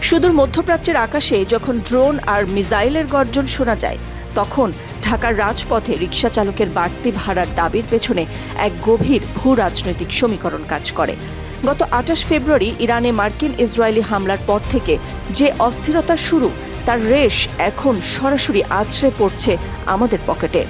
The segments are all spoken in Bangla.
সুদূর মধ্যপ্রাচ্যের আকাশে যখন ড্রোন আর মিসাইলের গর্জন শোনা যায়, তখন ঢাকার রাজপথে রিকশা চালকের বাড়তি ভাড়ার দাবির পেছনে এক গভীর ভূ রাজনৈতিক সমীকরণ কাজ করে। গত ২৮ ফেব্রুয়ারি ইরানে মার্কিন ইসরায়েলি হামলার পর থেকে যে অস্থিরতার শুরু, তার রেশ এখন সরাসরি আছড়ে পড়ছে আমাদের পকেটে।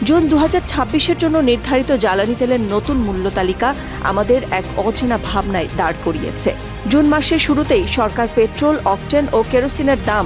জুন ২০২৬-এর জন্য নির্ধারিত জ্বালানি তেলের নতুন মূল্য তালিকা আমাদের এক অচেনা ভাবনায় দাঁড় করিয়েছে। জুন মাসের শুরুতেই সরকার পেট্রোল, অকটেন ও কেরোসিনের দাম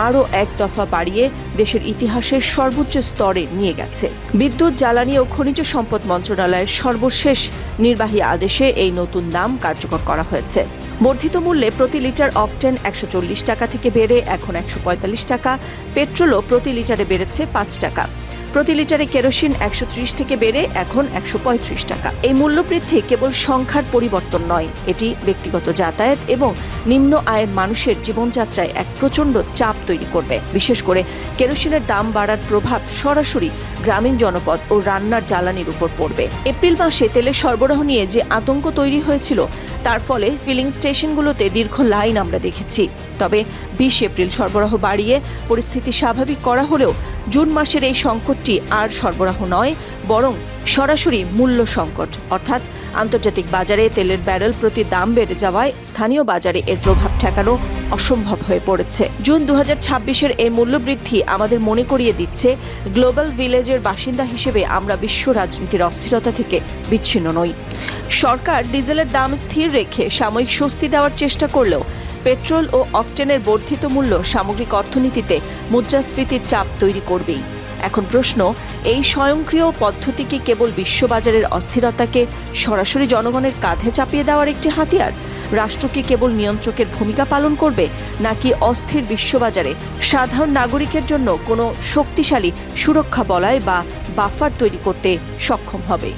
আরও এক দফা বাড়িয়ে দেশের ইতিহাসের সর্বোচ্চ স্তরে নিয়ে গেছে। বিদ্যুৎ, জ্বালানি ও খনিজ সম্পদ মন্ত্রণালয়ের সর্বশেষ নির্বাহী আদেশে এই নতুন দাম কার্যকর করা হয়েছে। বর্ধিত মূল্যে প্রতি লিটার অকটেন ১৪০ টাকা থেকে বেড়ে এখন ১৪৫ টাকা, পেট্রোলও প্রতি লিটারে বেড়েছে ৫ টাকা। প্রতি লিটারে কেরোসিন ১৩০ থেকে বেড়ে এখন ১৩৫ টাকা। এই মূল্যবৃদ্ধি কেবল সংখ্যার পরিবর্তন নয়, এটি ব্যক্তিগত যাতায়াত এবং নিম্ন আয়ের মানুষের জীবনযাত্রায় এক প্রচণ্ড চাপ তৈরি করবে। বিশেষ করে কেরোসিনের দাম বাড়ার প্রভাব সরাসরি গ্রামীণ জনপদ ও রান্নার জ্বালানির উপর পড়বে। এপ্রিল মাসে তেলের সরবরাহ নিয়ে যে আতঙ্ক তৈরি হয়েছিল, তার ফলে ফিলিং স্টেশনগুলোতে দীর্ঘ লাইন আমরা দেখেছি। তবে ২০ এপ্রিল সরবরাহ বাড়িয়ে পরিস্থিতি স্বাভাবিক করা হলেও জুন মাসের এই সংকটটি আর সরবরাহ নয়, বরং সরাসরি মূল্য সংকট। অর্থাৎ আন্তর্জাতিক বাজারে তেলের ব্যারেল প্রতি দাম বেড়ে যাওয়ায় স্থানীয় বাজারে এর প্রভাব ঠেকানো অসম্ভব হয়ে পড়েছে। জুন ২০২৬-এর এই মূল্যবৃদ্ধি আমাদের মনে করিয়ে দিচ্ছে, গ্লোবাল ভিলেজের বাসিন্দা হিসেবে আমরা বিশ্ব রাজনীতির অস্থিরতা থেকে বিচ্ছিন্ন নই। সরকার ডিজেলের দাম স্থির রেখে সাময়িক স্বস্তি দেওয়ার চেষ্টা করলেও পেট্রোল ও অকটেনের বর্ধিত মূল্য সামগ্রিক অর্থনীতিতে মুদ্রাস্ফীতির চাপ তৈরি করবেই। এখন প্রশ্ন, এই স্বয়ংক্রিয় পদ্ধতি কি কেবল বিশ্ববাজারের অস্থিরতাকে সরাসরি জনগণের কাঁধে চাপিয়ে দেওয়ার একটি হাতিয়ার? রাষ্ট্র কি কেবল নিয়ন্ত্রকের ভূমিকা পালন করবে, নাকি অস্থির বিশ্ববাজারে সাধারণ নাগরিকের জন্য কোনো শক্তিশালী সুরক্ষা বলয় বা বাফার তৈরি করতে সক্ষম হবে?